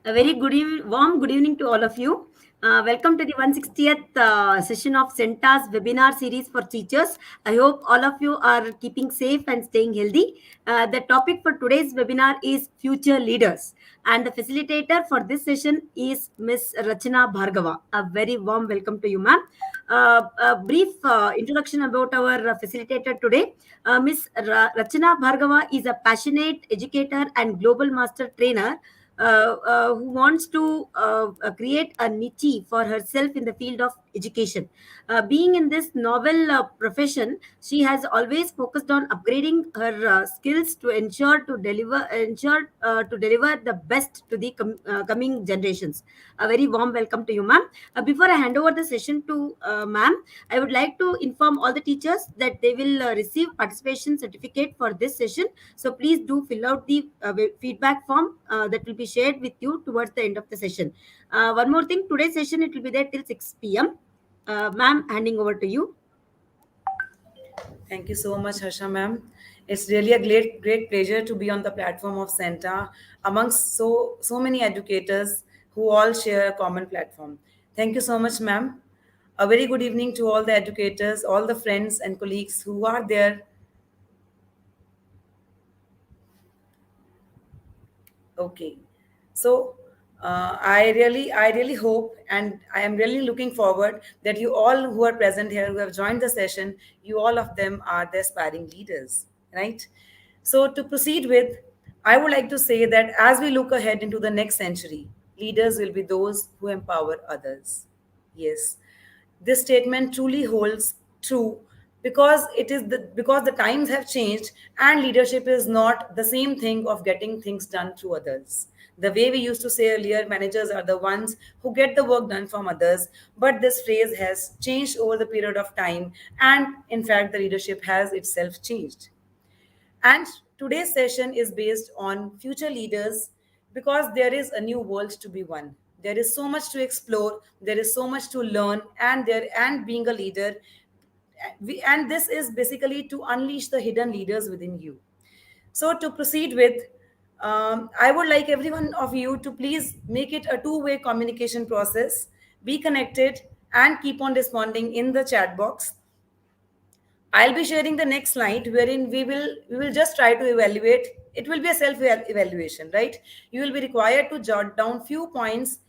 A very warm good evening to all of you. Welcome to the 160th session of CENTA's webinar series for teachers. I hope all of you are keeping safe and staying healthy. The topic for today's webinar is future leaders, and the facilitator for this session is Miss Rachana Bhargava. A very warm welcome to you, ma'am. A brief introduction about our facilitator today. Miss Rachana Bhargava is a passionate educator and global master trainer who wants to create a niche for herself in the field of education. Being in this novel profession, she has always focused on upgrading her skills to ensure to deliver the best to the coming generations. A very warm welcome to you, ma'am. Before I hand over the session to ma'am, I would like to inform all the teachers that they will receive participation certificate for this session. So please do fill out the feedback form that will be shared with you towards the end of the session. One more thing, today's session it will be there till 6 p.m. Ma'am, handing over to you. Thank you so much, Harsha ma'am. It's really a great pleasure to be on the platform of CENTA amongst so many educators who all share a common platform. Thank you so much, ma'am. A very good evening to all the educators, all the friends and colleagues who are there. Okay. So I really hope, and I am really looking forward that you all who are present here, who have joined the session, you all of them are the aspiring leaders, right? So to proceed with, I would like to say that as we look ahead into the next century, leaders will be those who empower others. Yes, this statement truly holds true because the times have changed and leadership is not the same thing of getting things done through others. The way we used to say earlier, managers are the ones who get the work done from others, but this phrase has changed over the period of time, and in fact the leadership has itself changed. And today's session is based on future leaders because there is a new world to be won. There is so much to explore, there is so much to learn, and being a leader, and this is basically to unleash the hidden leaders within you. So to proceed with, I would like every one of you to please make it a two-way communication process. Be connected and keep on responding in the chat box. I'll be sharing the next slide wherein we will just try to evaluate. It will be a self evaluation, right? You will be required to jot down few points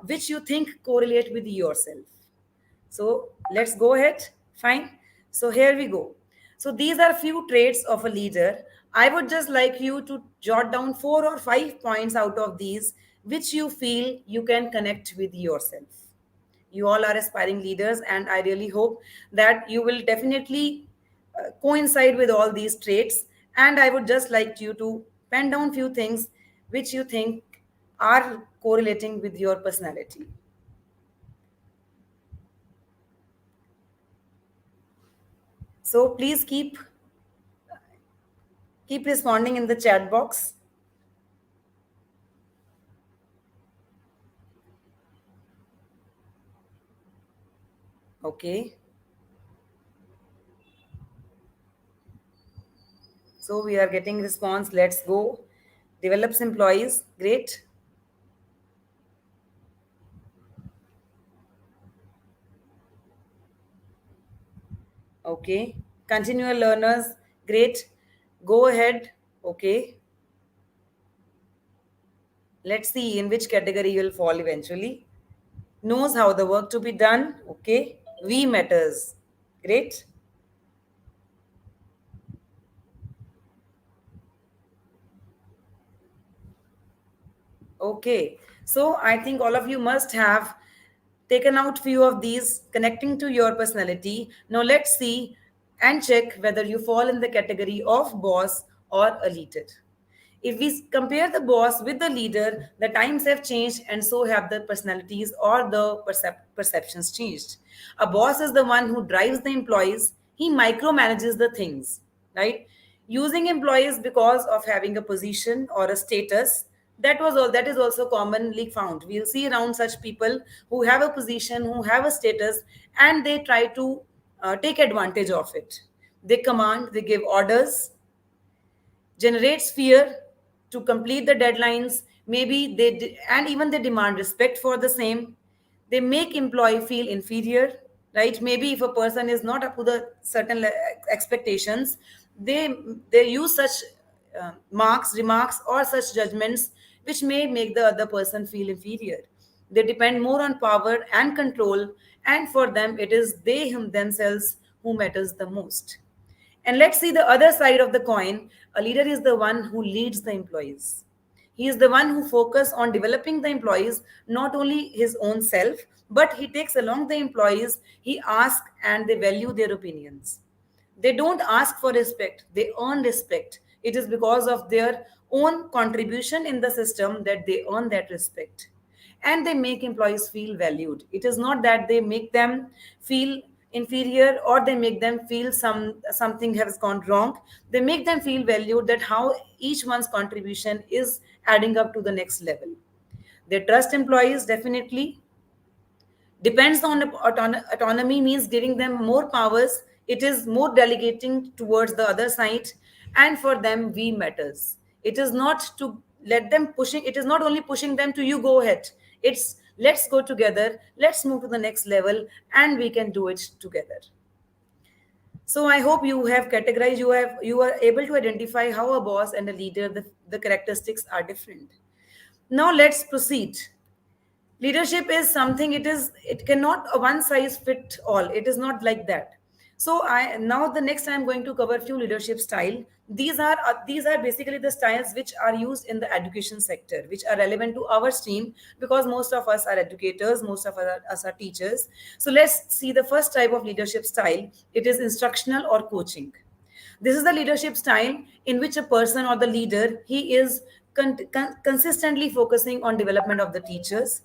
which you think correlate with yourself. So let's go ahead. Fine. So here we go. So these are few traits of a leader. I would just like you to jot down 4 or 5 points out of these which you feel you can connect with yourself. You all are aspiring leaders, and I really hope that you will definitely coincide with all these traits. And I would just like you to pen down few things which you think are correlating with your personality. So please keep responding in the chat box. Okay. So we are getting response. Let's go. Develops employees. Great. Okay. Continual learners. Great. Go ahead. Okay. Let's see in which category you will fall eventually. Knows how the work to be done. Okay. We matters. Great. Okay. So I think all of you must have taken out few of these connecting to your personality. Now let's see and check whether you fall in the category of boss or a leader. If we compare the boss with the leader, the times have changed and so have the personalities or the perceptions changed. A boss is the one who drives the employees, he micromanages the things, right? Using employees because of having a position or a status, that is also commonly found. We'll see around such people who have a position, who have a status, and they try to take advantage of it. They command, they give orders, generates fear to complete the deadlines, Maybe and even they demand respect for the same. They make employee feel inferior, right? Maybe if a person is not up to the certain expectations, they they use such marks, remarks, or such judgments which may make the other person feel inferior. They depend more on power and control, and for them it is they themselves who matters the most. And let's see the other side of the coin. A leader is the one who leads the employees. He is the one who focuses on developing the employees, not only his own self, but he takes along the employees, he asks and they value their opinions. They don't ask for respect, they earn respect. It is because of their own contribution in the system that they earn that respect. And they make employees feel valued. It is not that they make them feel inferior or they make them feel something has gone wrong. They make them feel valued, that how each one's contribution is adding up to the next level. They trust employees definitely. Depends on autonomy means giving them more powers. It is more delegating towards the other side, and for them we matters. It is not to let them pushing, it is not only pushing them to you go ahead. It's let's go together, let's move to the next level, and we can do it together. So I hope you have categorized, you are able to identify how a boss and a leader, the characteristics are different. Now let's proceed. Leadership is something, it cannot a one size fit all. It is not like that. So I now the next I'm going to cover a few leadership style. These are basically the styles which are used in the education sector, which are relevant to our stream, because most of us are educators, most of us are teachers. So let's see the first type of leadership style. It is instructional or coaching. This is the leadership style in which a person or the leader, he is consistently focusing on development of the teachers.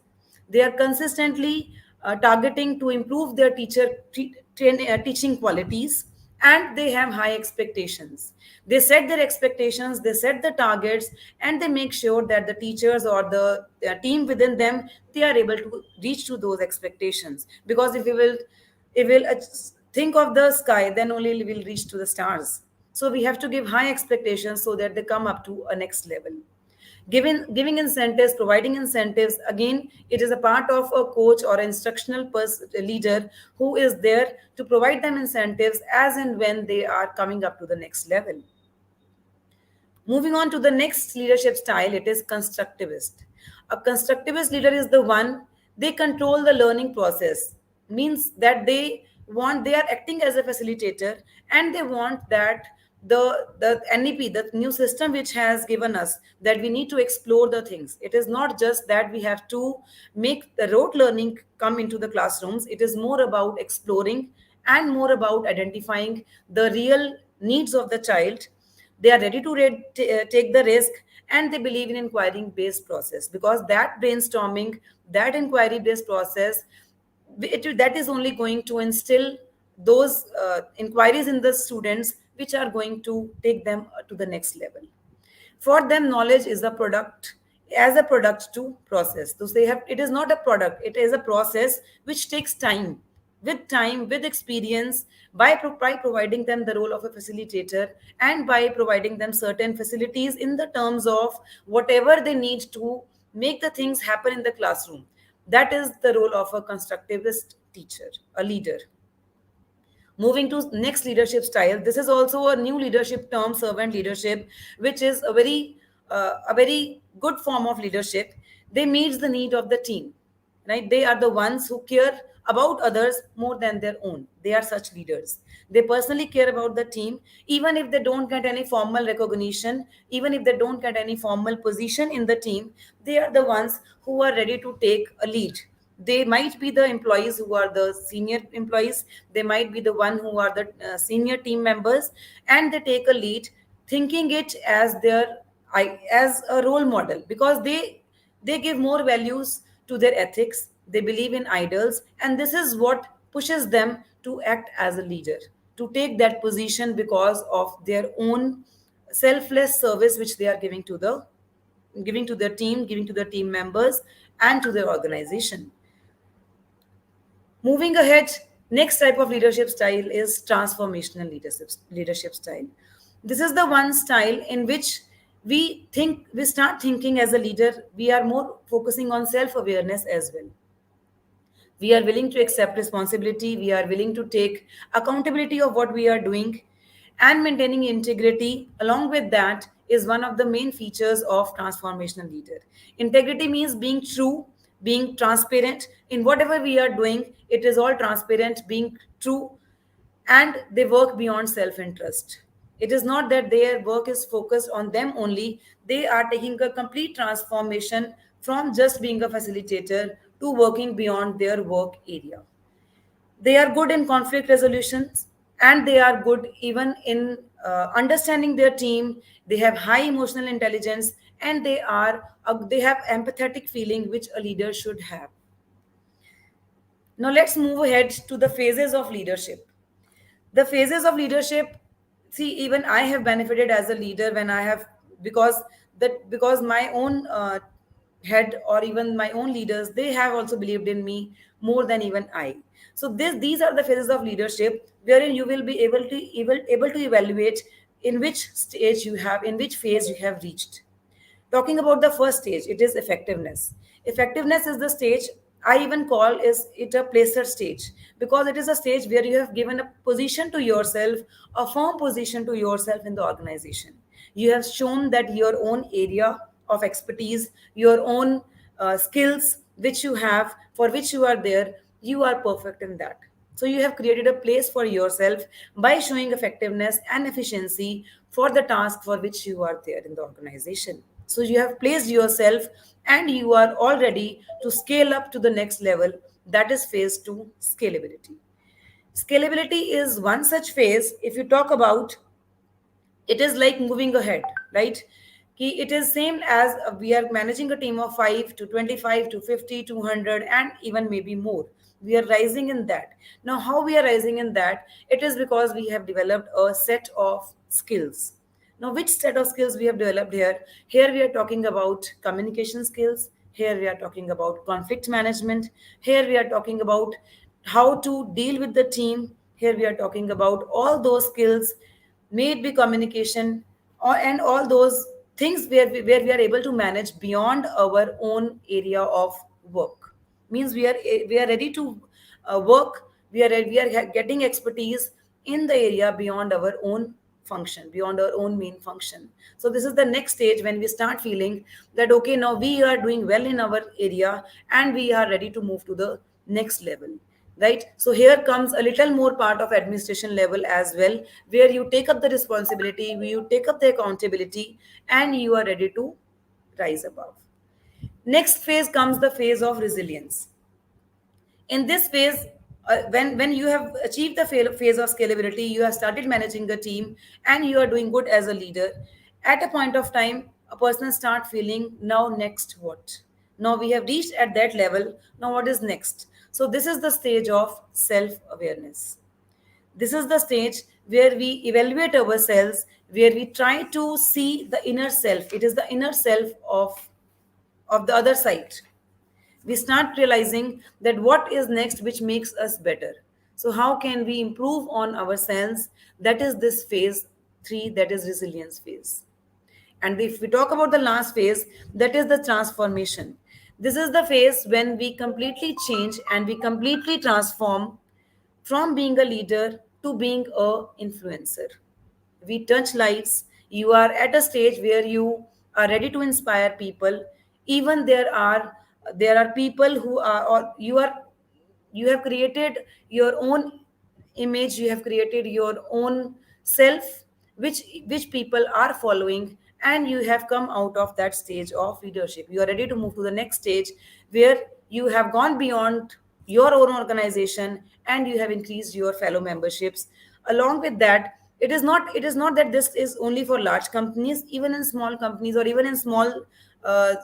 They are consistently targeting to improve their teaching qualities, and they have high expectations. They set their expectations, they set the targets, and they make sure that the teachers or the team within them, they are able to reach to those expectations. Because if we will think of the sky, then only we will reach to the stars. So we have to give high expectations so that they come up to a next level. Giving incentives, providing incentives, again it is a part of a coach or instructional leader who is there to provide them incentives as and when they are coming up to the next level. Moving on to the next leadership style, it is constructivist. A constructivist leader is the one, they control the learning process. Means that they are acting as a facilitator, and they want that the NEP, the new system which has given us, that we need to explore the things. It is not just that we have to make the rote learning come into the classrooms. It is more about exploring and more about identifying the real needs of the child. They are ready to take the risk, and they believe in inquiry based process, because that brainstorming, that inquiry based process, that is only going to instill those inquiries in the students, which are going to take them to the next level. For them, knowledge is a product, as a product to process. So they have, it is not a product, it is a process which takes time. With time, with experience, by providing them the role of a facilitator, and by providing them certain facilities in the terms of whatever they need to make the things happen in the classroom. That is the role of a constructivist teacher, a leader. Moving to next leadership style, this is also a new leadership term, servant leadership, which is a very good form of leadership. They meet the need of the team, right? They are the ones who care about others more than their own. They are such leaders. They personally care about the team, even if they don't get any formal recognition, even if they don't get any formal position in the team. They are the ones who are ready to take a lead. They might be the employees who are the senior employees, they might be the one who are the senior team members, and they take a lead, thinking it as their as a role model, because they give more values to their ethics, they believe in idols, and this is what pushes them to act as a leader, to take that position because of their own selfless service which they are giving to their team, giving to their team members, and to their organization. Moving ahead, next type of leadership style is transformational leadership style. This is the one style in which we start thinking as a leader, we are more focusing on self awareness as well. We are willing to accept responsibility, we are willing to take accountability of what we are doing, and maintaining integrity along with that is one of the main features of transformational leader. Integrity means being true, being transparent in whatever we are doing. It is all transparent, being true, and they work beyond self interest. It is not that their work is focused on them only, they are taking a complete transformation from just being a facilitator to working beyond their work area. They are good in conflict resolutions, and they are good even in understanding their team. They have high emotional intelligence, and they have empathetic feeling which a leader should have. Now let's move ahead to the phases of leadership. The phases of leadership, see, even I have benefited as a leader when I have, because my own head or even my own leaders, they have also believed in me more than even I. So these are the phases of leadership wherein you will be able to evaluate in which stage you have, in which phase you have reached. Talking about the first stage, it is effectiveness. Effectiveness is the stage I even call is it a placer stage, because it is a stage where you have given a position to yourself, a firm position to yourself in the organization. You have shown that your own area of expertise, your own skills which you have, for which you are there, you are perfect in that. So you have created a place for yourself by showing effectiveness and efficiency for the task for which you are there in the organization. So you have placed yourself, and you are all ready to scale up to the next level. That is phase two, scalability. Scalability is one such phase. If you talk about, it is like moving ahead, right? It is same as we are managing a team of 5 to 25 to 50 200 and even maybe more. We are rising in that. Now how we are rising in that, it is because we have developed a set of skills. Now which set of skills we have developed here? Here we are talking about communication skills, here we are talking about conflict management, here we are talking about how to deal with the team, here we are talking about all those skills, may it be communication, and all those things where we are able to manage beyond our own area of work. Means we are ready to work, we are getting expertise in the area beyond our own function, beyond our own main function. So this is the next stage when we start feeling that okay, now we are doing well in our area and we are ready to move to the next level, right? So here comes a little more part of administration level as well, where you take up the responsibility, where you take up the accountability, and you are ready to rise above. Next phase comes the phase of resilience. In this phase, when you have achieved the phase of scalability, you have started managing a team, and you are doing good as a leader. At a point of time, a person start feeling, now next what? Now we have reached at that level, now what is next? So this is the stage of self awareness. This is the stage where we evaluate ourselves, where we try to see the inner self. It is the inner self of the other side. We start realizing that what is next which makes us better. So how can we improve on ourselves? That is this phase 3, that is resilience phase. And if we talk about the last phase, that is the transformation. This is the phase when we completely change and we completely transform from being a leader to being a influencer. We touch lives. You are at a stage where you are ready to inspire people. Even there are people who are, or you have created your own image, you have created your own self, which people are following, and you have come out of that stage of leadership. You are ready to move to the next stage where you have gone beyond your own organization, and you have increased your fellow memberships. Along with that, it is not that this is only for large companies. Even in small companies, or even in small uh,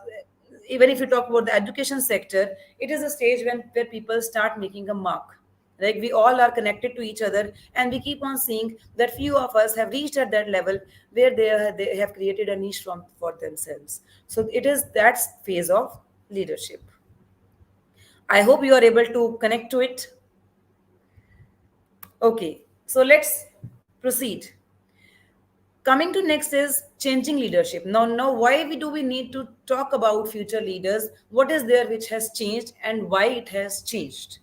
even if you talk about the education sector, it is a stage where people start making a mark. Like we all are connected to each other, and we keep on seeing that few of us have reached at that level where they have created a niche for themselves. So it is that phase of leadership. I hope you are able to connect to it. Okay, so let's proceed. Coming to next is changing leadership. Now why we need to talk about future leaders? What is there which has changed and why it has changed?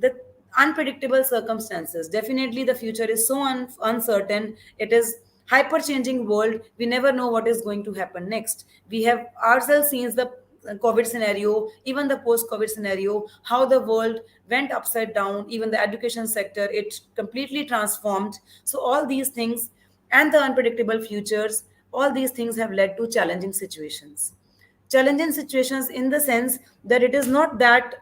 The unpredictable circumstances. Definitely the future is so uncertain. It is hyper changing world. We never know what is going to happen next. We have ourselves seen the COVID scenario, even the post COVID scenario, how the world went upside down, even the education sector, it completely transformed. So all these things and the unpredictable futures, all these things have led to challenging situations. Challenging situations in the sense that it is not that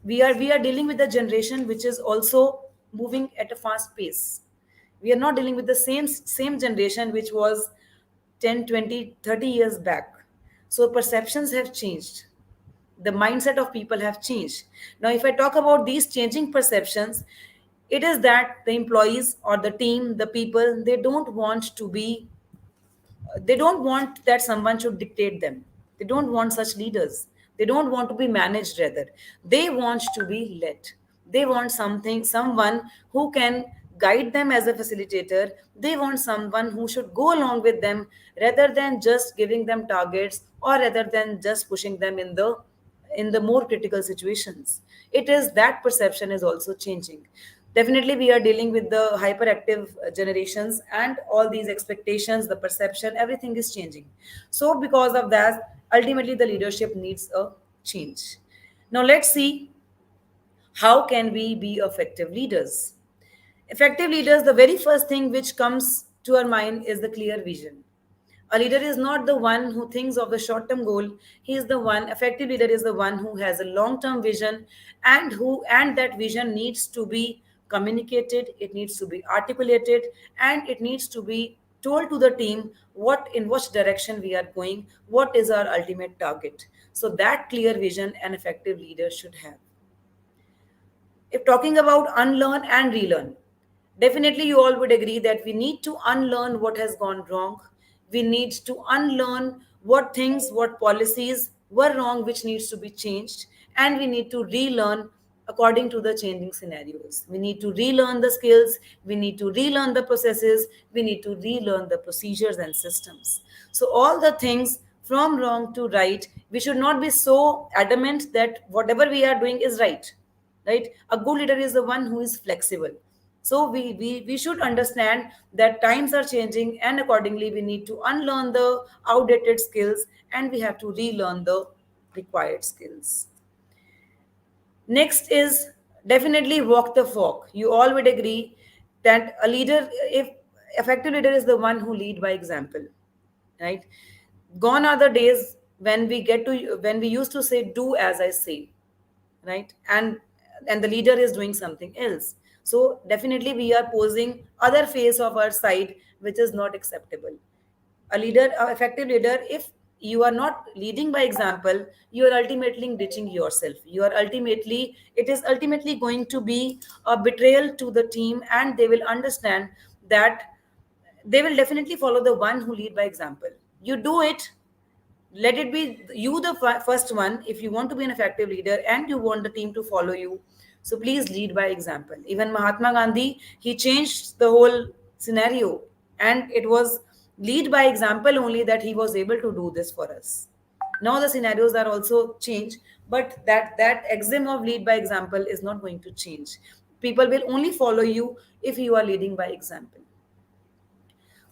we are dealing with a generation which is also moving at a fast pace. We are not dealing with the same generation which was 10, 20, 30 years back. So perceptions have changed, the mindset of people have changed. Now if I talk about these changing perceptions, it is that the employees or the team, the people, they don't want that someone should dictate them. They don't want such leaders. They don't want to be managed, rather they want to be led. They want someone who can guide them as a facilitator. They want someone who should go along with them rather than just giving them targets, or rather than just pushing them in the more critical situations. It is that perception is also changing. Definitely we are dealing with the hyperactive generations, and all these expectations, the perception, everything is changing. So because of that, ultimately the leadership needs a change. Now let's see, how can we be effective leaders? Effective leaders, the very first thing which comes to our mind is the clear vision. A leader is not the one who thinks of the short term goal. He is the one, effective leader is the one who has a long term vision, and that vision needs to be communicated, it needs to be articulated, and it needs to be told to the team what in which direction we are going, what is our ultimate target. So that clear vision an effective leader should have. If talking about unlearn and relearn, definitely you all would agree that we need to unlearn what has gone wrong. We need to unlearn what things, what policies were wrong, which needs to be changed. And we need to relearn according to the changing scenarios. We need to relearn the skills. We need to relearn the processes. We need to relearn the procedures and systems. So all the things from wrong to right, we should not be so adamant that whatever we are doing is right. A good leader is the one who is flexible. So we should understand that times are changing, and accordingly we need to unlearn the outdated skills, and we have to relearn the required skills. Next is definitely walk the walk. You all would agree that a leader, if effective leader is the one who lead by example, right? Gone are the days when we used to say do as I say, right? And the leader is doing something else. So definitely we are posing other face of our side, which is not acceptable. A leader, an effective leader, if you are not leading by example, you are ultimately ditching yourself. You are ultimately, it is ultimately going to be a betrayal to the team, and they will understand that they will definitely follow the one who lead by example. You do it, let it be you the first one. If you want to be an effective leader and you want the team to follow you, so please lead by example. Even Mahatma Gandhi, he changed the whole scenario, and it was lead by example only that he was able to do this for us. Now the scenarios are also changed, but that axiom of lead by example is not going to change. People will only follow you if you are leading by example.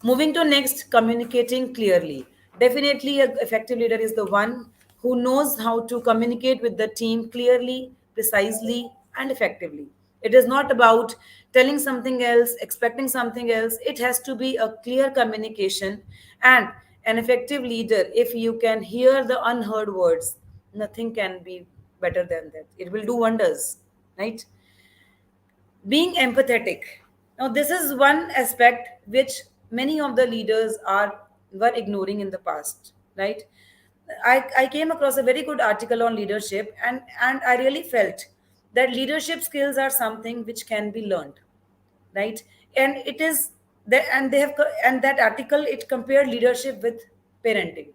Moving to next, communicating clearly. Definitely, an effective leader is the one who knows how to communicate with the team clearly, precisely, and effectively. It is not about telling something else, expecting something else. It has to be a clear communication. And an effective leader, if you can hear the unheard words, nothing can be better than that. It will do wonders, right? Being empathetic. Now this is one aspect which many of the leaders were ignoring in the past, right? I came across a very good article on leadership, and I really felt that leadership skills are something which can be learned, right? And it is that, and they have and that article, it compared leadership with parenting.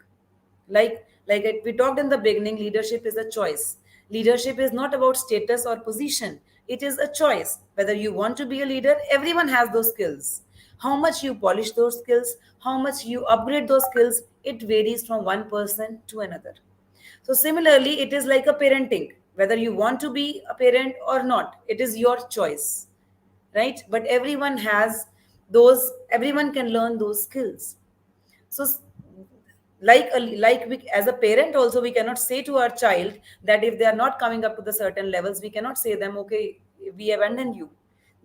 We talked in the beginning, leadership is a choice. Leadership is not about status or position. It is a choice whether you want to be a leader. Everyone has those skills, How much you polish those skills, how much you upgrade those skills, it varies from one person to another. So similarly, it is like a parenting. Whether you want to be a parent or not, it is your choice, right? But everyone has those, everyone can learn those skills. So like we, as a parent also, we cannot say to our child that if they are not coming up to the certain levels, we cannot say them, okay, we abandon you.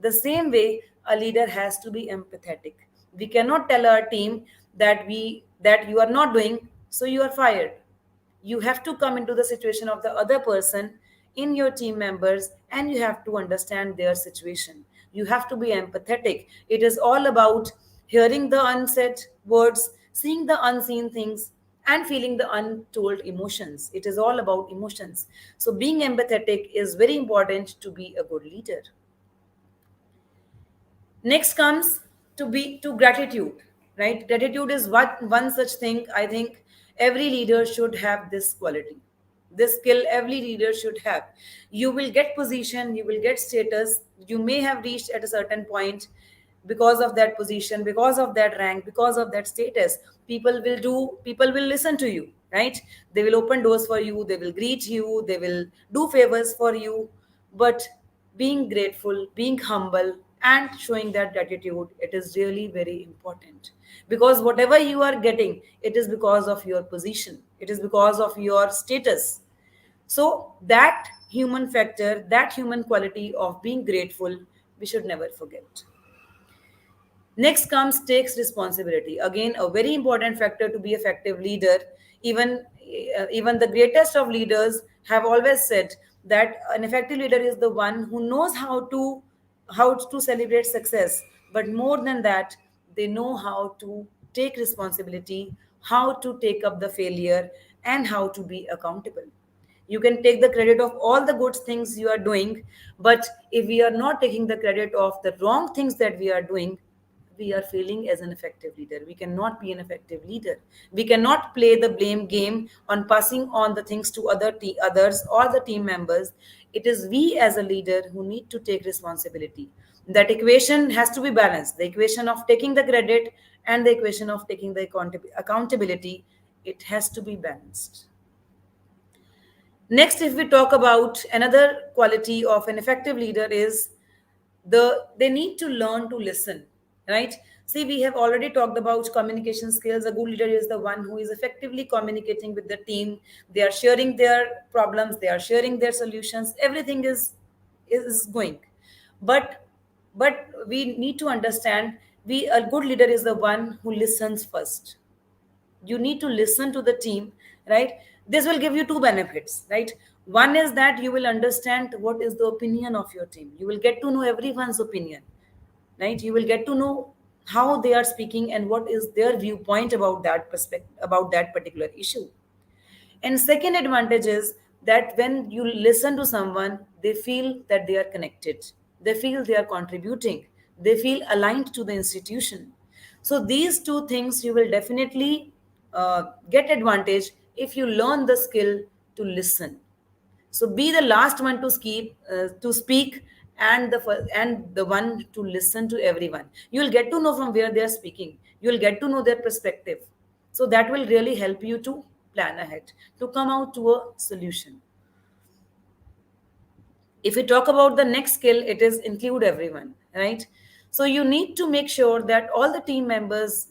The same way, a leader has to be empathetic. We cannot tell our team that you are not doing, so you are fired. You have to come into the situation of the other person in your team members, and you have to understand their situation. You have to be empathetic. It is all about hearing the unsaid words, seeing the unseen things, and feeling the untold emotions. It is all about emotions. So being empathetic is very important to be a good leader. Next comes to be to gratitude, right? Gratitude is what one such thing I think every leader should have this quality, this skill every leader should have. You will get position, you will get status, you may have reached at a certain point because of that position, because of that rank, because of that status. People will listen to you, right? They will open doors for you, they will greet you, they will do favors for you. But being grateful, being humble, and showing that gratitude, it is really very important. Because whatever you are getting, it is because of your position, it is because of your status. So that human factor, that human quality of being grateful, we should never forget. Next comes takes responsibility. Again, a very important factor to be effective leader. Even the greatest of leaders have always said that an effective leader is the one who knows how to celebrate success, but more than that, they know how to take responsibility, how to take up the failure, and how to be accountable. You can take the credit of all the good things you are doing, but if we are not taking the credit of the wrong things that we are doing, we are failing as an effective leader. We cannot be an effective leader. We cannot play the blame game on passing on the things to others or the team members. It is we as a leader who need to take responsibility. That equation has to be balanced. The equation of taking the credit and the equation of taking the accountability, it has to be balanced. Next, if we talk about another quality of an effective leader is they need to learn to listen, right? See, we have already talked about communication skills. A good leader is the one who is effectively communicating with the team. They are sharing their problems, they are sharing their solutions. Everything is going. But we need to understand, we a good leader is the one who listens first. You need to listen to the team, right? This will give you two benefits, right? One is that you will understand what is the opinion of your team. You will get to know everyone's opinion, right? You will get to know how they are speaking and what is their viewpoint about that perspective, about that particular issue. And second advantage is that when you listen to someone, they feel that they are connected, they feel they are contributing, they feel aligned to the institution. So these two things you will definitely get advantage if you learn the skill to listen. So be the last one to speak, and the one to listen to everyone. You will get to know from where they are speaking. You will get to know their perspective. So that will really help you to plan ahead, to come out to a solution. If we talk about the next skill, it is include everyone, right? So you need to make sure that all the team members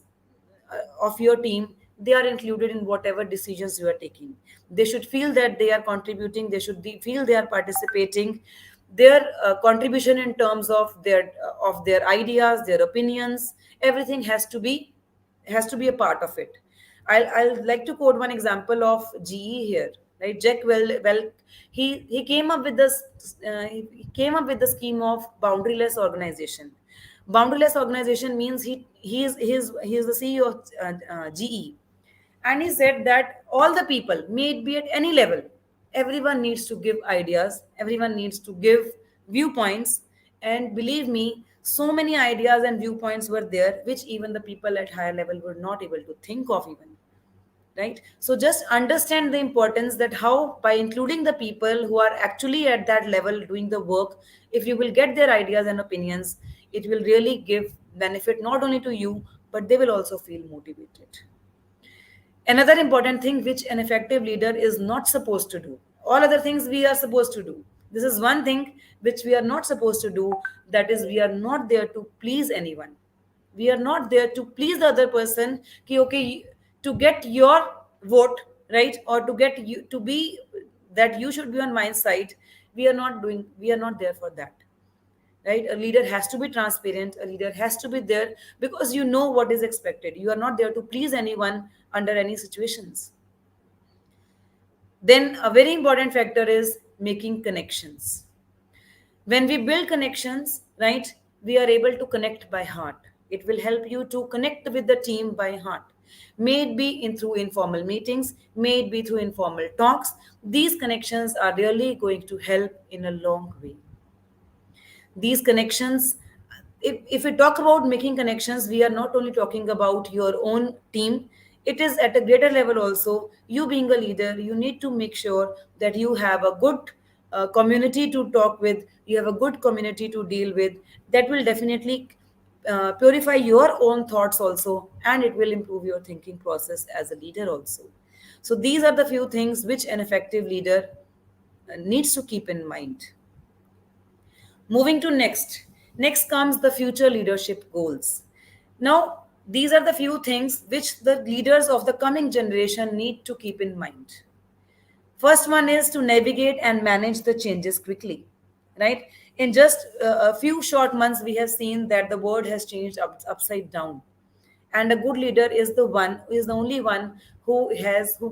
of your team, they are included in whatever decisions you are taking. They should feel that they are contributing, they should feel they are participating. Their contribution in terms of their ideas, their opinions, everything has to be a part of it. I'll like to quote one example of GE here, right? Jack well he came up with this he came up with the scheme of boundaryless organization. Boundaryless organization means he is the CEO of GE, and he said that all the people, may it be at any level, everyone needs to give ideas, everyone needs to give viewpoints. And believe me, so many ideas and viewpoints were there which even the people at higher level were not able to think of even, right? So just understand the importance that how by including the people who are actually at that level doing the work, if you will get their ideas and opinions, it will really give benefit not only to you, but they will also feel motivated. Another important thing which an effective leader is not supposed to do. All other things we are supposed to do. This is one thing which we are not supposed to do, that is, we are not there to please anyone. We are not there to please the other person ki, okay, to get your vote, right, or to get you to be, that you should be on my side. We are not there for that, right? A leader has to be transparent, a leader has to be there because you know what is expected. You are not there to please anyone under any situations. Then a very important factor is making connections. When we build connections, right, we are able to connect by heart. It will help you to connect with the team by heart. May it be in through informal meetings, may it be through informal talks. These connections are really going to help in a long way. These connections, if we talk about making connections, we are not only talking about your own team, it is at a greater level also. You being a leader, you need to make sure that you have a good community to talk with, you have a good community to deal with. That will definitely purify your own thoughts also, and it will improve your thinking process as a leader also. So these are the few things which an effective leader needs to keep in mind. Moving to next comes the future leadership goals. Now, these are the few things which the leaders of the coming generation need to keep in mind. First one is to navigate and manage the changes quickly, right? In just a few short months, we have seen that the world has changed upside down. And a good leader is the one who is the only one who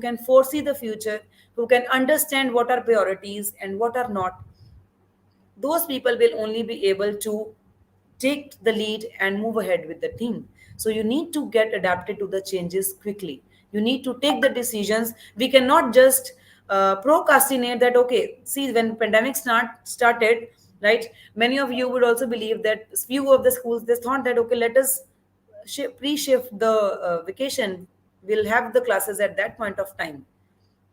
can foresee the future, who can understand what are priorities and what are not. Those people will only be able to take the lead and move ahead with the team. So you need to get adapted to the changes quickly. You need to take the decisions. We cannot just procrastinate that. Okay, see, when pandemic started, right, many of you would also believe that few of the schools, they thought that, okay, let us pre-shift the vacation, we'll have the classes at that point of time,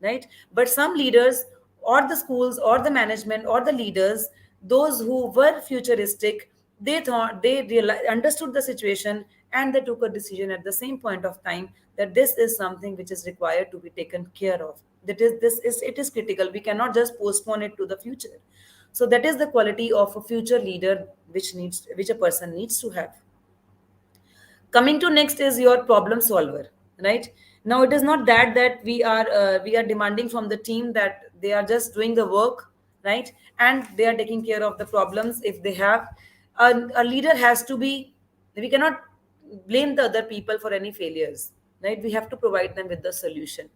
right? But some leaders or the schools or the management or the leaders, those who were futuristic, they thought they understood the situation, and they took a decision at the same point of time that this is something which is required to be taken care of. That is, this is, it is critical, we cannot just postpone it to the future. So that is the quality of a future leader which a person needs to have. Coming to next is your problem solver, right? Now it is not that we are demanding from the team that they are just doing the work, right, and they are taking care of the problems. If they have a leader has to be, we cannot blame the other people for any failures, right? We have to provide them with the solution.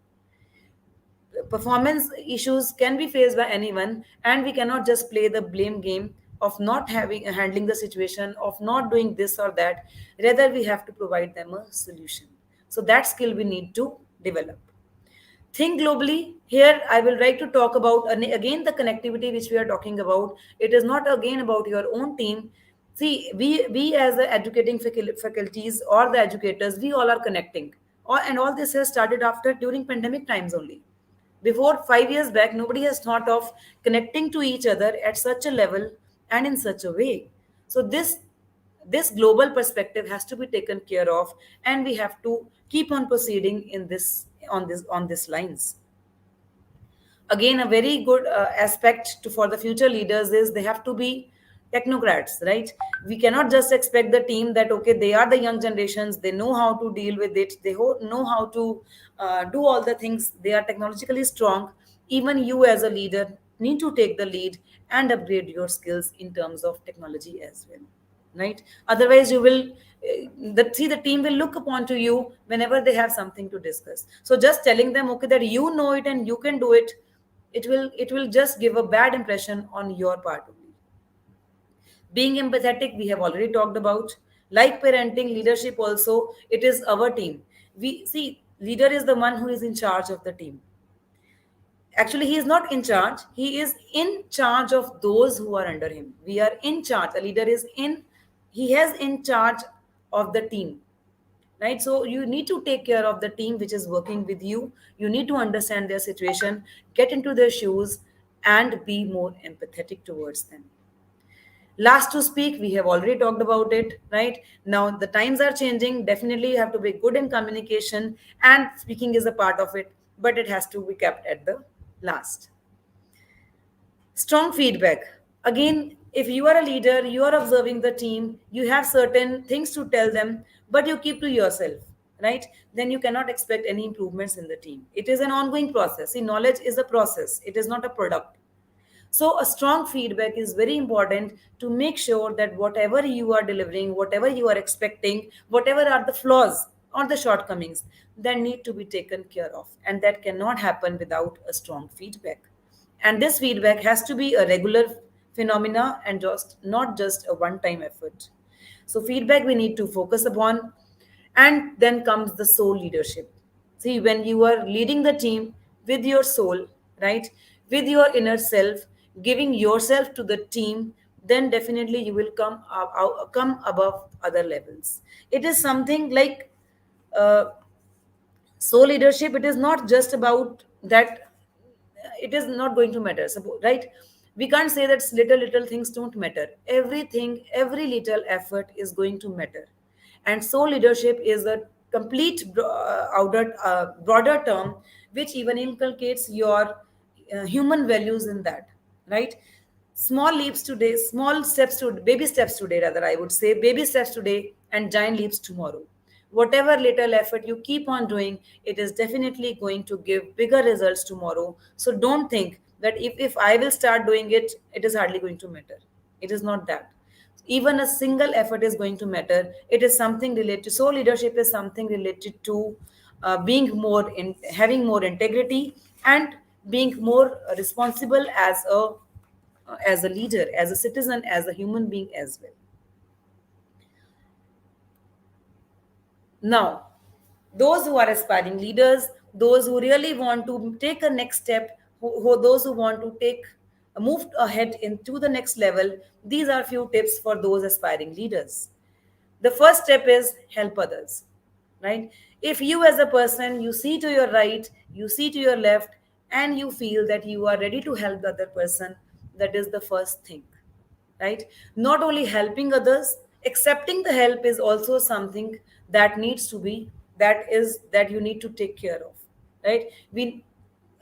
Performance issues can be faced by anyone, and we cannot just play the blame game of not having handling the situation, of not doing this or that. Rather, we have to provide them a solution. So that skill we need to develop. Think globally. Here I will like to talk about again the connectivity which we are talking about. It is not again about your own team. See, we as the educating faculties or the educators, we all are connecting, and all this has started after during pandemic times only. Before 5 years back, nobody has thought of connecting to each other at such a level and in such a way. So this global perspective has to be taken care of, and we have to keep on proceeding in this lines. Again, a very good aspect for the future leaders is they have to be technocrats, right? We cannot just expect the team that, okay, they are the young generations, they know how to deal with it, they know how to do all the things, they are technologically strong. Even you as a leader need to take the lead and upgrade your skills in terms of technology as well, right? Otherwise you will the team will look upon to you whenever they have something to discuss. So just telling them, okay, that you know it and you can do it, it will just give a bad impression on your part only. Being empathetic, we have already talked about. Like parenting, leadership also, it is our team. We see, leader is the one who is in charge of the team. Actually, he is not in charge, he is in charge of those who are under him. We are in charge, a leader is in, he has in charge of the team, right? So you need to take care of the team which is working with you. You need to understand their situation, get into their shoes, and be more empathetic towards them. Last to speak, we have already talked about it, right? Now the times are changing. Definitely you have to be good in communication, and speaking is a part of it, but it has to be kept at the last. Strong feedback. Again, if you are a leader, you are observing the team, you have certain things to tell them, but you keep to yourself, right? Then you cannot expect any improvements in the team. It is an ongoing process. See, knowledge is a process, it is not a product. So, a strong feedback is very important to make sure that whatever you are delivering, whatever you are expecting, whatever are the flaws or the shortcomings, that need to be taken care of. And that cannot happen without a strong feedback. And this feedback has to be a regular phenomena and just not just a one-time effort. So feedback we need to focus upon, and then comes the soul leadership. See, when you are leading the team with your soul, right, with your inner self, giving yourself to the team, then definitely you will come above other levels. It is something like uh, so leadership, it is not just about that. It is not going to matter, right? We can't say that little things don't matter. Everything, every little effort is going to matter. And so leadership is a complete broader term, which even inculcates your human values in that, right? Small leaps today, small steps to baby steps today, rather I would say baby steps today and giant leaps tomorrow. Whatever little effort you keep on doing, it is definitely going to give bigger results tomorrow. So don't think that if I will start doing it, it is hardly going to matter. It is not that. Even a single effort is going to matter. It is something related. So leadership is something related to being more in having more integrity and being more responsible as a leader, as a citizen, as a human being as well. Now, those who are aspiring leaders, those who really want to take a next step, those who want to take move ahead into the next level, these are few tips for those aspiring leaders. The first step is help others, right? If you as a person, you see to your right, you see to your left, and you feel that you are ready to help the other person, that is the first thing, right? Not only helping others, accepting the help is also something that needs to be, that you need to take care of, right? We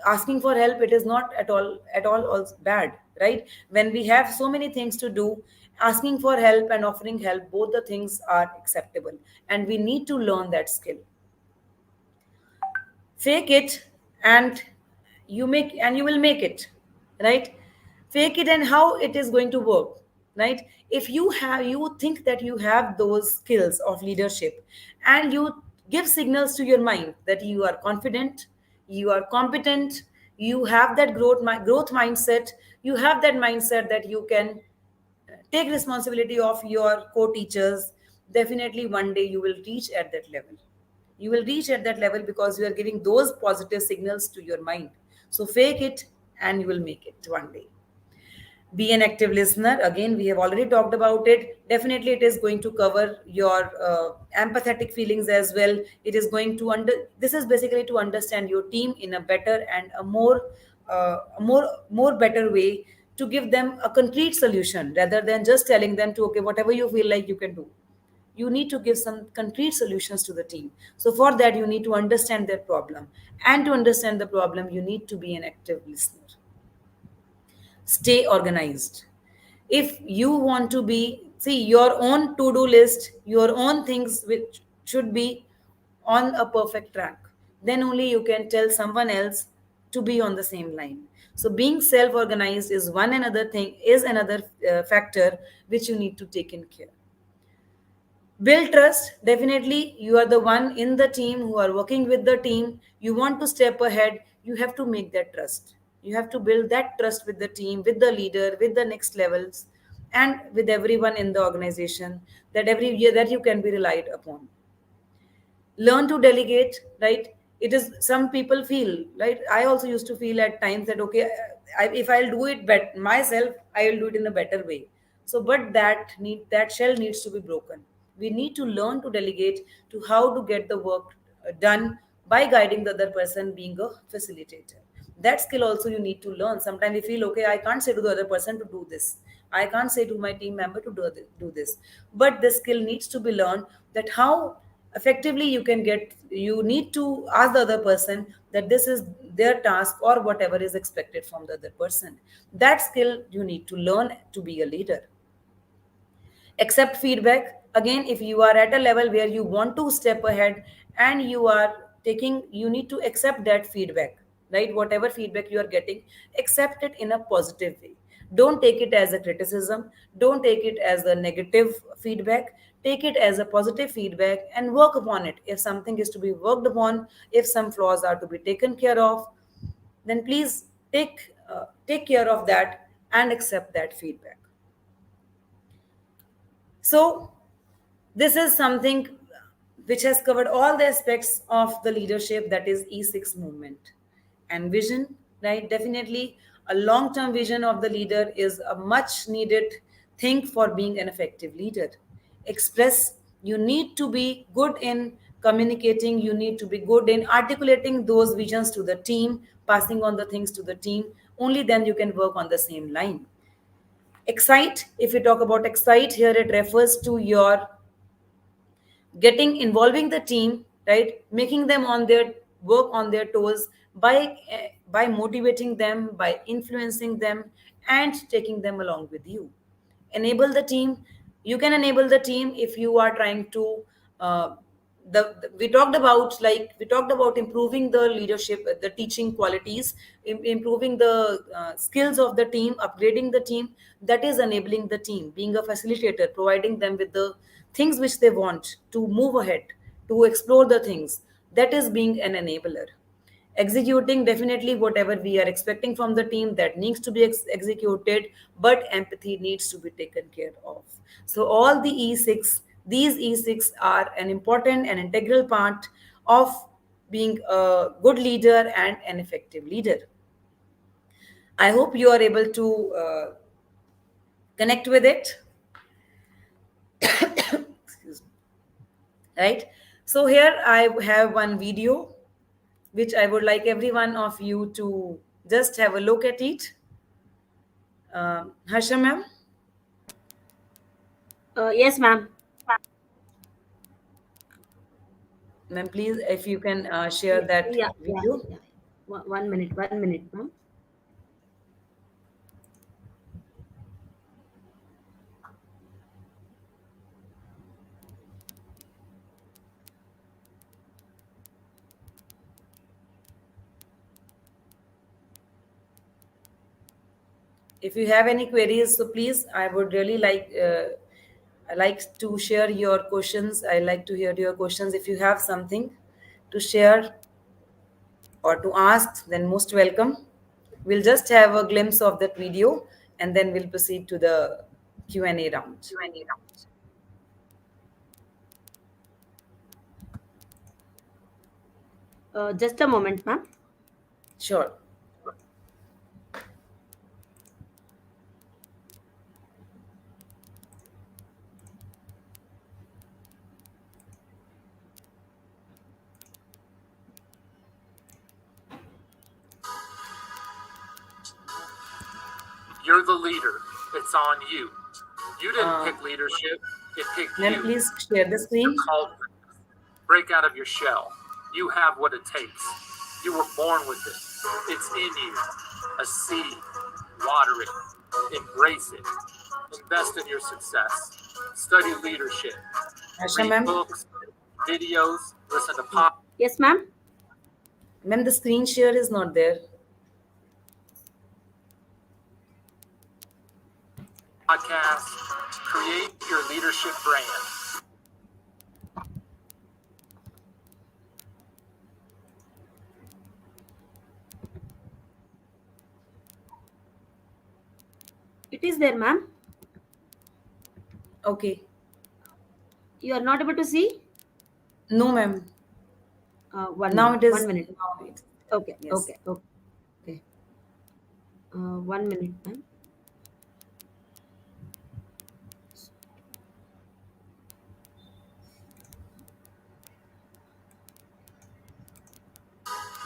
asking for help, it is not at all also bad, right? When we have so many things to do, asking for help and offering help, both the things are acceptable, and we need to learn that skill. Fake it, and you will make it, right? Fake it, and how it is going to work, right? If you think that you have those skills of leadership, and you give signals to your mind that you are confident, you are competent, you have that growth mindset, you have that mindset that you can take responsibility of your co-teachers, definitely one day you will reach at that level. You will reach at that level because you are giving those positive signals to your mind. So fake it, and you will make it one day. Be an active listener. Again, we have already talked about it. Definitely it is going to cover your empathetic feelings as well. It is going to this is basically to understand your team in a better and a more better way, to give them a concrete solution rather than just telling them to, okay, whatever you feel like you can do. You need to give some concrete solutions to the team. So for that, you need to understand their problem, and to understand the problem, you need to be an active listener. Stay organized. If you want to be, see, your own to-do list, your own things which should be on a perfect track, then only you can tell someone else to be on the same line. So being self organized is another factor which you need to take in care. Build trust. Definitely you are the one in the team who are working with the team, you want to step ahead, you have to make that trust. You have to build that trust with the team, with the leader, with the next levels, and with everyone in the organization, that every year that you can be relied upon. Learn to delegate, right? It is, some people feel, right, I also used to feel at times that, okay, if I'll do it myself, I will do it in a better way. So but that shell needs to be broken. We need to learn to delegate, to how to get the work done by guiding the other person, being a facilitator. That skill also you need to learn. Sometimes we feel, okay, I can't say to the other person to do this, I can't say to my team member to do this, but the skill needs to be learned, that how effectively you need to ask the other person that this is their task or whatever is expected from the other person. That skill you need to learn to be a leader. Accept feedback. Again, if you are at a level where you want to step ahead and you need to accept that feedback, right? Whatever feedback you are getting, accept it in a positive way. Don't take it as a criticism, don't take it as a negative feedback. Take it as a positive feedback and work upon it. If something is to be worked upon, if some flaws are to be taken care of, then please take care of that and accept that feedback. So, this is something which has covered all the aspects of the leadership, that is E6 movement. And vision, right? Definitely, a long term vision of the leader is a much needed thing for being an effective leader. Express, you need to be good in communicating, you need to be good in articulating those visions to the team, passing on the things to the team. Only then you can work on the same line. Excite, if we talk about excite here, it refers to your getting involving the team, right, making them on their work on their toes by motivating them, by influencing them, and taking them along with you. Enable the team, you can enable the team if you are trying to uh, we talked about improving the leadership, the teaching qualities, improving the skills of the team, upgrading the team. That is enabling the team, being a facilitator, providing them with the things which they want to move ahead, to explore the things. That is being an enabler. Executing, definitely whatever we are expecting from the team, that needs to be executed, but empathy needs to be taken care of. So all the E6, these E6 are an important and integral part of being a good leader and an effective leader. I hope you are able to connect with it. Excuse me. Right, so here I have one video which I would like every one of you to just have a look at it. Harsha ma'am, Yes, ma'am. ma'am, please, if you can share that Yeah, yeah, video. yeah. 1 minute, 1 minute, ma'am. If you have any queries, so please, I would really I like to share your questions. I like to hear your questions. If you have something to share or to ask, then most welcome. We'll just have a glimpse of that video and then we'll proceed to the Q&A round. Just a moment, ma'am. Sure. You're the leader. It's on you. You didn't Uh, pick leadership, it picked Ma'am, you. please share the You're screen. called to break out of your shell. You have what it takes. You were born with it. It's in you. A seed. Water it. Embrace it. Invest in your success. Study leadership. Asha Read ma'am. books, videos, listen to podcasts. Yes, ma'am. Ma'am, the screen share is not there. Create your leadership brand. It is there, ma'am. Okay. You are not able to see? No, ma'am. One Now minute. it is. 1 minute. Now it. Okay, Yes. okay, okay. 1 minute, ma'am.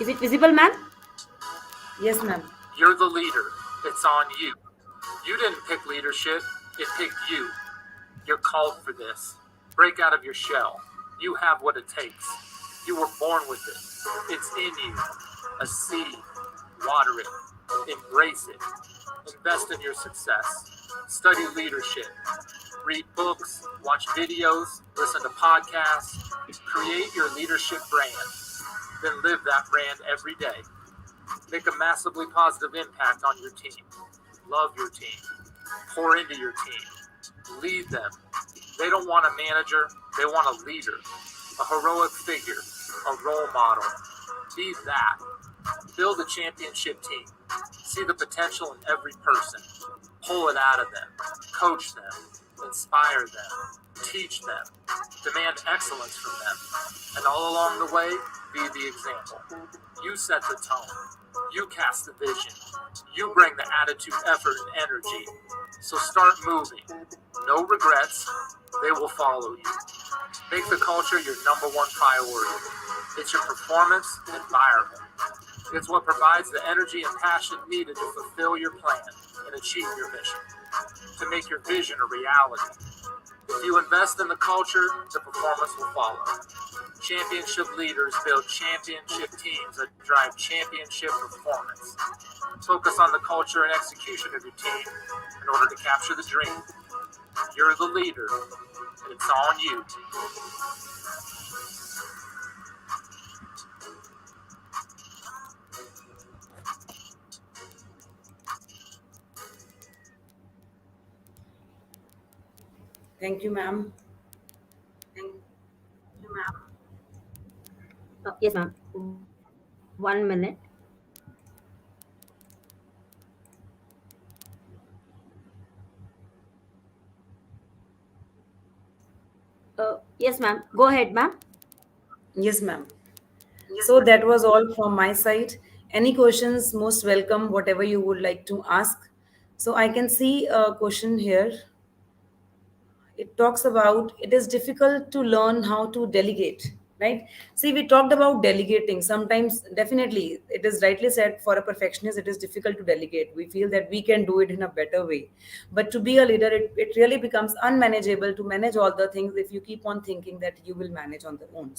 Is it visible, ma'am? Yes, ma'am. You're the leader. It's on you. You didn't pick leadership, it picked you. You're called for this. Break out of your shell. You have what it takes. You were born with it. It's in you. A seed. Water it. Embrace it. Invest in your success. Study leadership. Read books, watch videos, listen to podcasts. Create your leadership brand. Then live that brand every day. Make a massively positive impact on your team. Love your team. Pour into your team. Lead them. They don't want a manager, they want a leader, a heroic figure, a role model. Be that. Build a championship team. See the potential in every person. Pull it out of them. Coach them. Inspire them. Teach them. Demand excellence from them. And all along the way, be the example. You set the tone. You cast the vision. You bring the attitude, effort, and energy. So start moving. No regrets. They will follow you. Make the culture your number one priority. It's your performance environment. It's what provides the energy and passion needed to fulfill your plan and achieve your mission, to make your vision a reality. If you invest in the culture, the performance will follow. Championship leaders build championship teams that drive championship performance. Focus on the culture and execution of your team in order to capture the dream. You're the leader, and it's on you. Thank you, ma'am. Yes, ma'am. 1 minute. Yes, ma'am. Go ahead, ma'am. Yes, ma'am. So that was all from my side. Any questions, most welcome, whatever you would like to ask. So I can see a question here. It talks about it is difficult to learn how to delegate, right? See, we talked about delegating. Sometimes, definitely, it is rightly said, for a perfectionist, it is difficult to delegate. We feel that we can do it in a better way. But to be a leader, it really becomes unmanageable to manage all the things if you keep on thinking that you will manage on their own.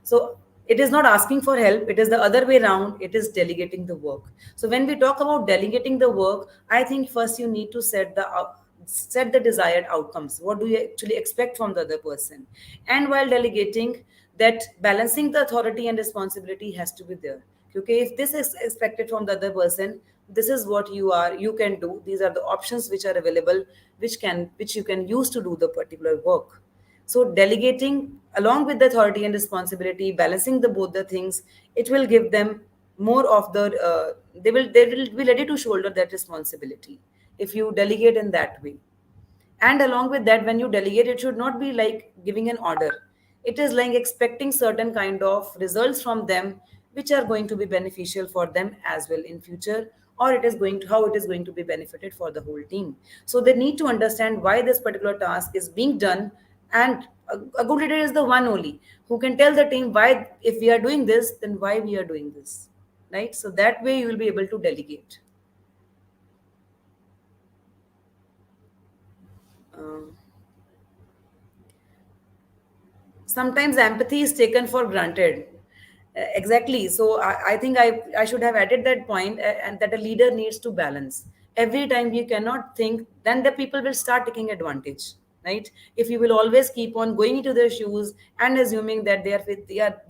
So it is not asking for help, it is the other way around, it is delegating the work. So when we talk about delegating the work, I think first you need to set the desired outcomes. What do you actually expect from the other person? And while delegating, that balancing the authority and responsibility has to be there. Okay, if this is expected from the other person, this is what you can do, these are the options which are available, which you can use to do the particular work. So delegating along with the authority and responsibility, balancing the both the things, it will give them more of the they will be ready to shoulder that responsibility if you delegate in that way. And along with that, when you delegate, it should not be like giving an order. It is like expecting certain kind of results from them which are going to be beneficial for them as well in future, or it is going to how it is going to be benefited for the whole team. So they need to understand why this particular task is being done. And a good leader is the one only who can tell the team why, if we are doing this, then why we are doing this, right? So that way you will be able to delegate. Um, Sometimes empathy is taken for granted. Exactly. So I think I should have added that point, and that a leader needs to balance. Every time you cannot think, then the people will start taking advantage, right? If you will always keep on going into their shoes and assuming that they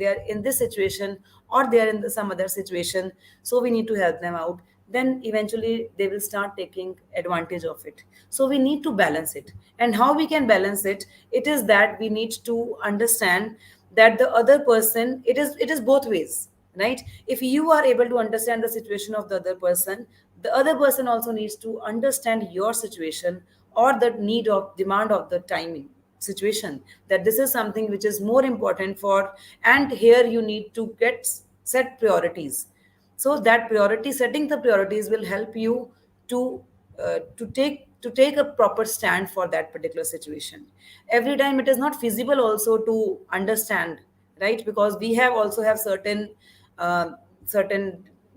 are in this situation, or they are in some other situation, so we need to help them out, then eventually they will start taking advantage of it. So we need to balance it. And how we can balance it? It is that we need to understand that the other person, it is both ways, right? If you are able to understand the situation of the other person also needs to understand your situation, or the need of demand of the timing situation, that this is something which is more important for, and here you need to set priorities. So that priority setting, the priorities will help you to to take a proper stand for that particular situation. Every time it is not feasible also to understand, right? Because we have also have certain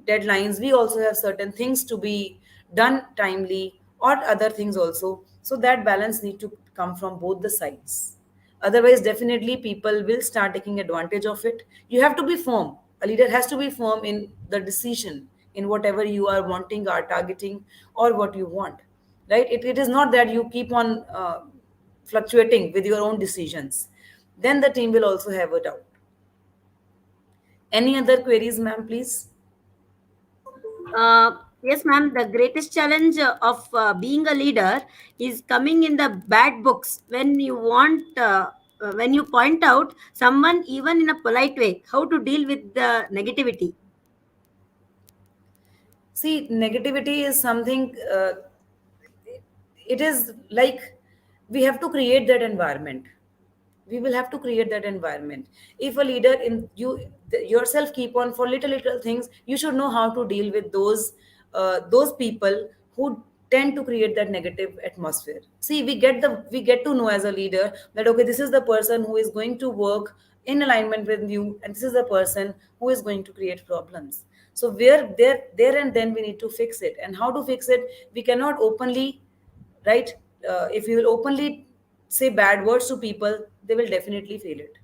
deadlines, we also have certain things to be done timely, or other things also. So that balance need to come from both the sides. Otherwise, definitely people will start taking advantage of it. You have to be firm. A leader has to be firm in the decision, in whatever you are wanting or targeting, or what you want, right? It is not that you keep on fluctuating with your own decisions. Then the team will also have a doubt. Any other queries, ma'am, please? Yes, ma'am. The greatest challenge of being a leader is coming in the bad books when you point out someone, even in a polite way, how to deal with the negativity. See, negativity is something, it is like we have to create that environment. We will have to create that environment. If a leader in you yourself keep on for little things, you should know how to deal with those people who tend to create that negative atmosphere. See, we get to know as a leader that okay, this is the person who is going to work in alignment with you, and this is the person who is going to create problems. So where there and then we need to fix it. And how to fix it? We cannot openly, right? If you will openly say bad words to people, they will definitely feel it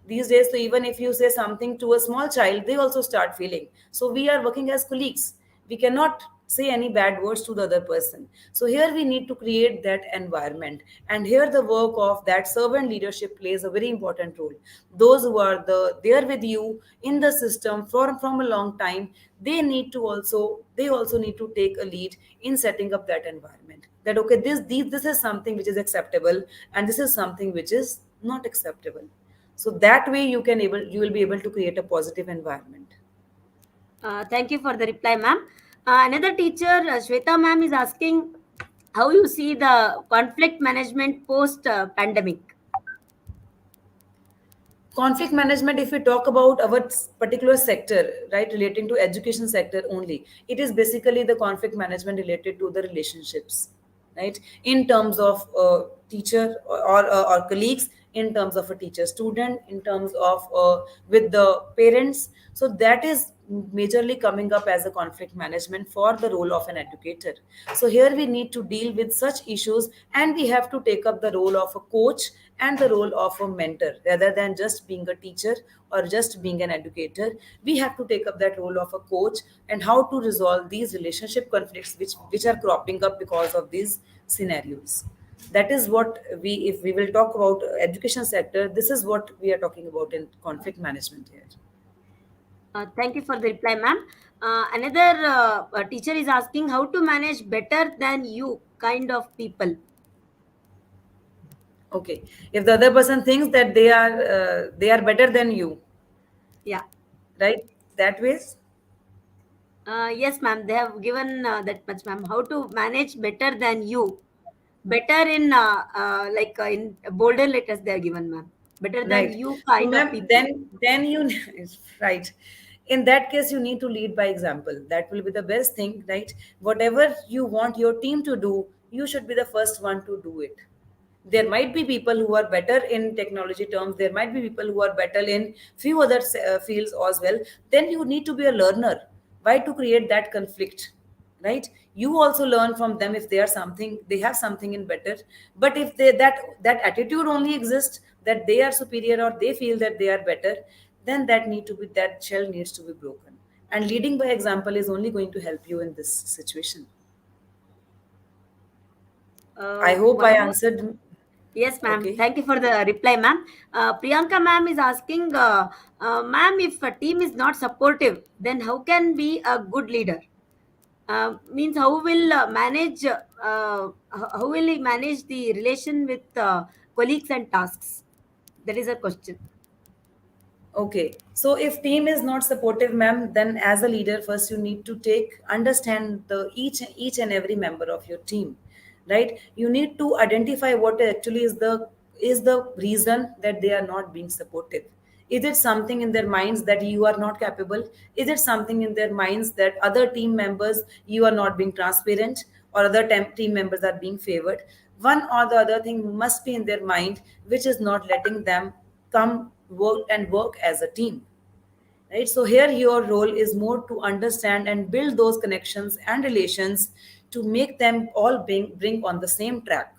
these days. So even if you say something to a small child, they also start feeling. So we are working as colleagues, we cannot say any bad words to the other person. So here we need to create that environment, and here the work of that servant leadership plays a very important role. Those who are there with you in the system from a long time, they also need to take a lead in setting up that environment, that okay, this is something which is acceptable, and this is something which is not acceptable. So that way you will be able to create a positive environment. Thank you for the reply, ma'am. Another teacher, Shweta ma'am, is asking how you see the conflict management post pandemic. Conflict management, if we talk about our particular sector, right, relating to education sector only, it is basically the conflict management related to the relationships, right, in terms of teacher or colleagues, in terms of a teacher student, in terms of with the parents. So that is majorly coming up as a conflict management for the role of an educator. So here we need to deal with such issues, and we have to take up the role of a coach and the role of a mentor, rather than just being a teacher or just being an educator. We have to take up that role of a coach, and how to resolve these relationship conflicts which are cropping up because of these scenarios. That is what we, if we will talk about education sector, this is what we are talking about in conflict management here. Thank you for the reply, ma'am. Another teacher is asking how to manage better than you kind of people. Okay, if the other person thinks that they are better than you, Yeah. right, that ways. Yes, ma'am. They have given that much, ma'am. How to manage better than you. Better in in bolder letters they are given, ma'am. Better than Right. you So, kind of ma'am, people. then you right. In that case, you need to lead by example. That will be the best thing, right? Whatever you want your team to do, you should be the first one to do it. There might be people who are better in technology terms. There might be people who are better in few other fields as well. Then you need to be a learner. Why to create that conflict? Right, you also learn from them. If they are something, they have something in better. But if that attitude only exists, that they are superior or they feel that they are better, then that shell needs to be broken. And leading by example is only going to help you in this situation. I hope I One more. answered. Yes, ma'am. Okay. Thank you for the reply, ma'am. Priyanka, ma'am, is asking, ma'am, if a team is not supportive, then how can be a good leader? Means how will how will he manage the relation with colleagues and tasks? That is a question. Okay, so if team is not supportive, ma'am, then as a leader, first you need to understand the each and every member of your team, right? You need to identify what actually is the reason that they are not being supportive. Is it something in their minds that you are not capable? Is it something in their minds that other team members, you are not being transparent, or other team members are being favored? One or the other thing must be in their mind, which is not letting them come work as a team, right? So here your role is more to understand and build those connections and relations to make them all bring on the same track,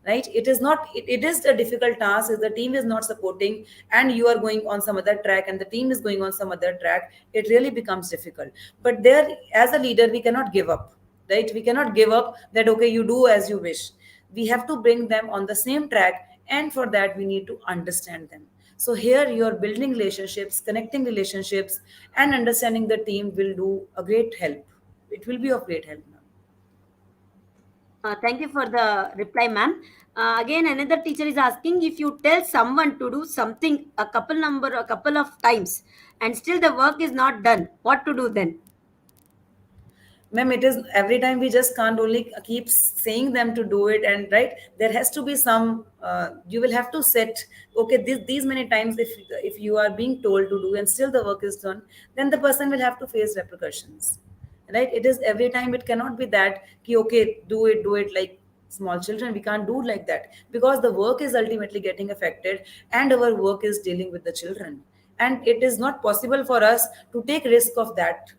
right? It is not, it is a difficult task if the team is not supporting and you are going on some other track and the team is going on some other track. It really becomes difficult. But there, as a leader, we cannot give up, right? We cannot give up that, okay, you do as you wish. We have to bring them on the same track, and for that we need to understand them. So here you are building relationships, connecting relationships, and understanding the team will do a great help. It will be of great help now. Thank you for the reply, ma'am. Again, another teacher is asking, if you tell someone to do something a couple of times, and still the work is not done, what to do then? Ma'am, it is every time. We just can't only keep saying them to do it, and right, there has to be some, you will have to set, okay, these many times. If you are being told to do and still the work is done, then the person will have to face repercussions, right? It is every time. It cannot be that ki, okay, do it like small children. We can't do like that, because the work is ultimately getting affected, and our work is dealing with the children, and it is not possible for us to take risk of that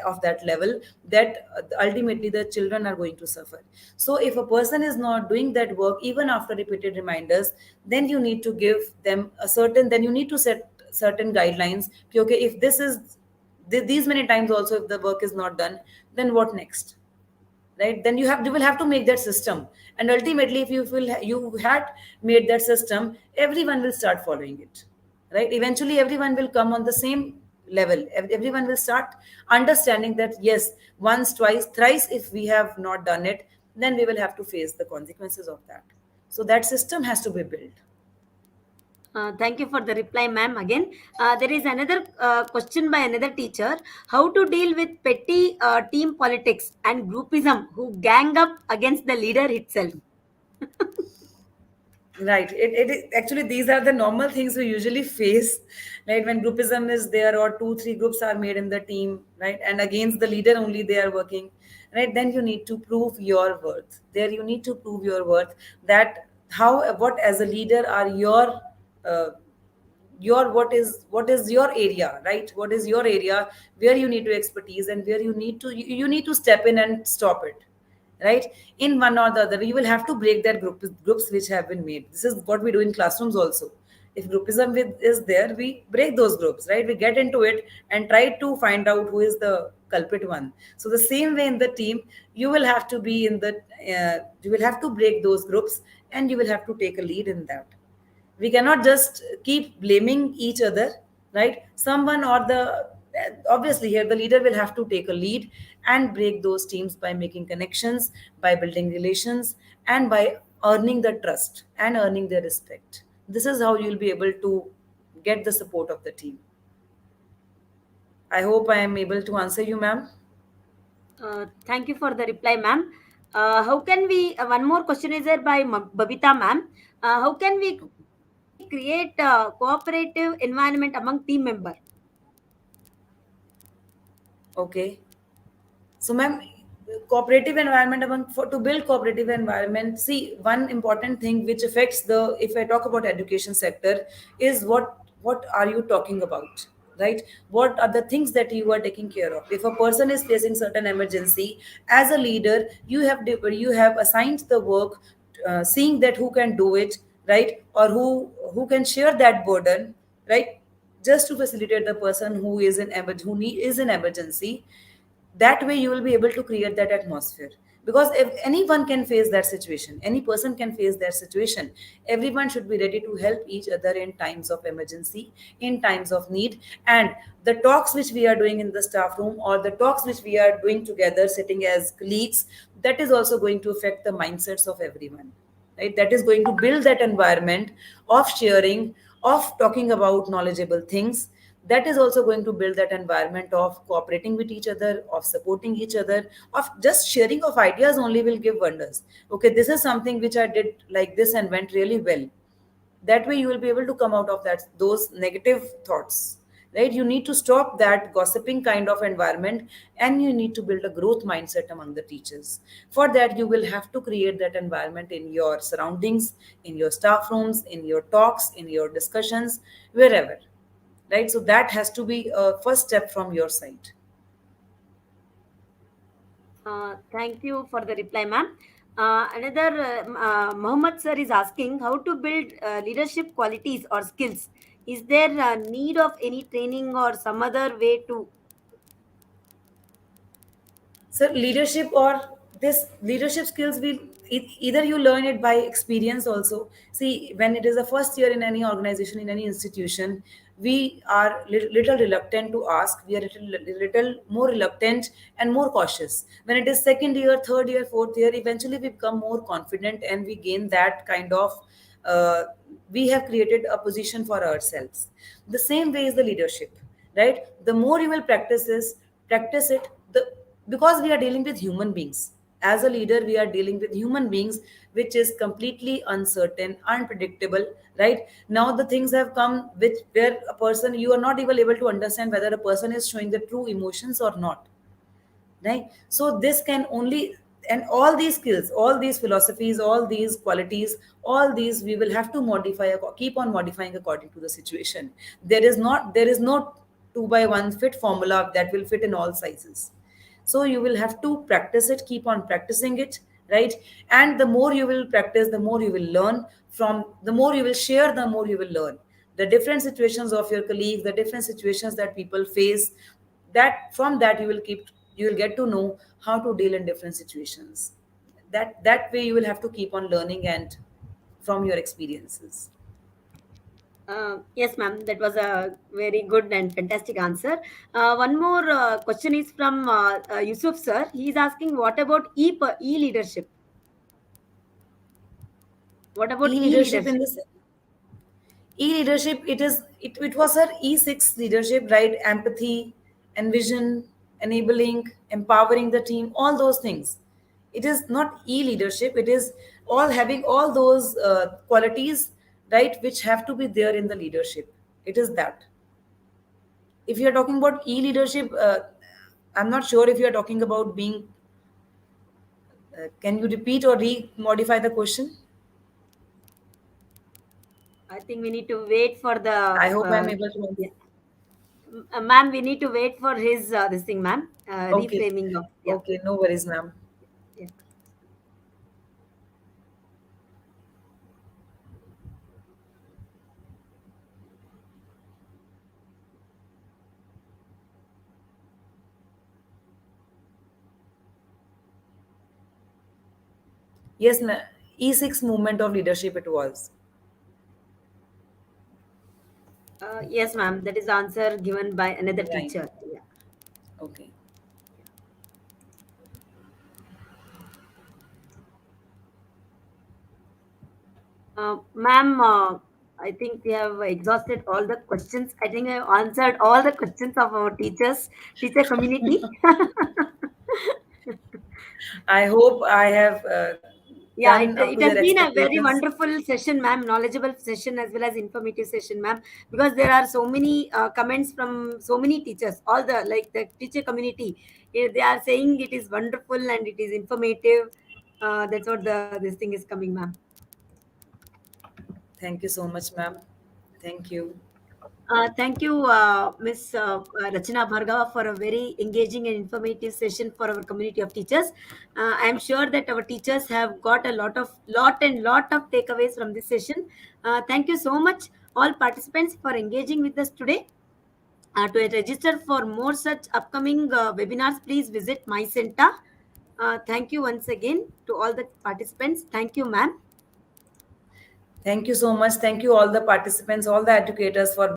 of that level, that ultimately the children are going to suffer. So if a person is not doing that work even after repeated reminders, then you need to give them a certain, then you need to set certain guidelines. Okay, if this is these many times also, if the work is not done, then what next, right? Then you will have to make that system, and ultimately if you feel you had made that system, everyone will start following it, right? Eventually everyone will come on the same level. Everyone will start understanding that yes, once, twice, thrice if we have not done it, then we will have to face the consequences of that. So that system has to be built. Thank you for the reply, ma'am. Again, there is another question by another teacher: how to deal with petty team politics and groupism who gang up against the leader itself? Right. Actually, these are the normal things we usually face, right? When groupism is there, or two, three groups are made in the team, right? And against the leader only they are working, right? Then you need to prove your worth. There, you need to prove your worth, that how, what as a leader are uh, your what is your area, right? What is your area where you need to expertise, and where you need to step in and stop it, right? In one or the other, you will have to break that groups which have been made. This is what we do in classrooms also. If groupism is there, we break those groups, right? We get into it and try to find out who is the culprit one. So the same way in the team, you will have to be in the you will have to break those groups, and you will have to take a lead in that. We cannot just keep blaming each other, right? Someone or the obviously here the leader will have to take a lead and break those teams by making connections, by building relations, and by earning the trust and earning their respect. This is how you'll be able to get the support of the team. I hope I am able to answer you, ma'am. Thank you for the reply, ma'am. How can we? One more question is there by Babita, ma'am. How can we create a cooperative environment among team members? Okay. So, ma'am, cooperative environment to build cooperative environment. See, one important thing which affects the, if I talk about education sector, is what are you talking about, right? What are the things that you are taking care of? If a person is facing certain emergency, as a leader, you have assigned the work, seeing that who can do it, right, or who can share that burden, right, just to facilitate the person who is is in emergency. That way you will be able to create that atmosphere, because if anyone can face that situation, any person can face that situation. Everyone should be ready to help each other in times of emergency, in times of need. And the talks which we are doing in the staff room, or the talks which we are doing together sitting as colleagues, that is also going to affect the mindsets of everyone, right? That is going to build that environment of sharing, of talking about knowledgeable things. That is also going to build that environment of cooperating with each other, of supporting each other, of just sharing of ideas only will give wonders. Okay, this is something which I did like this and went really well. That way you will be able to come out of that, those negative thoughts, right? You need to stop that gossiping kind of environment, and you need to build a growth mindset among the teachers. For that, you will have to create that environment in your surroundings, in your staff rooms, in your talks, in your discussions, wherever, right? So that has to be a first step from your side. Thank you for the reply, ma'am. Another Mohammed sir is asking how to build leadership qualities or skills. Is there a need of any training or some other way to? So leadership or this leadership skills will either you learn it by experience also. See, when it is the first year in any organization, in any institution, we are little reluctant to ask. We are little more reluctant and more cautious. When it is second year, third year, fourth year, eventually we become more confident and we gain that kind of uh, we have created a position for ourselves. The same way is the leadership, right? The more you will practice it, the because we are dealing with human beings. As a leader, we are dealing with human beings, which is completely uncertain, unpredictable. Right now, the things have come which where a person you are not even able to understand whether a person is showing the true emotions or not, right? So this can only, and all these skills, all these philosophies, all these qualities, all these we will have to modify, keep on modifying according to the situation. There is no 2 by 1 fit formula that will fit in all sizes. So you will have to practice it, keep on practicing it, right? And the more you will practice, the more you will learn. From the more you will share, the more you will learn the different situations of your colleagues, the different situations that people face. That from that you will get to know how to deal in different situations. That way you will have to keep on learning and from your experiences. Yes, ma'am. That was a very good and fantastic answer. One more question is from Yusuf sir. He is asking, what about e leadership? What about e E-leadership in leadership? this E-leadership, it was her E6 leadership, right? Empathy, envision, enabling, empowering the team, all those things. It is not e-leadership. It is all having all those qualities, right, which have to be there in the leadership. It is that. If you are talking about e-leadership, I'm not sure if you are talking about being. Can you repeat or re-modify the question? I think we need to wait for the I hope I'm able to. yeah. Ma'am. We need to wait for his this thing, ma'am. Okay. Reframing of yeah. Okay. No worries, ma'am. Yeah. Yes, E6 movement of leadership it was. Yes, ma'am. That is the answer given by another Right. teacher. Yeah. Okay. Ma'am, I think we have exhausted all the questions. I think I have answered all the questions of our teacher community. I hope I have Yeah, done up it to has their been a very expectations. wonderful session, ma'am, knowledgeable session as well as informative session, ma'am, because there are so many comments from so many teachers, all the like the teacher community. They are saying it is wonderful and it is informative. That's what this thing is coming, ma'am. Thank you so much, ma'am. Thank you. Thank you, Miss Rachana Bhargava, for a very engaging and informative session for our community of teachers. I am sure that our teachers have got a lot of takeaways from this session. Thank you so much, all participants, for engaging with us today. To register for more such upcoming webinars, please visit My Center. Thank you once again to all the participants. Thank you, ma'am. Thank you so much. Thank you all the participants, all the educators for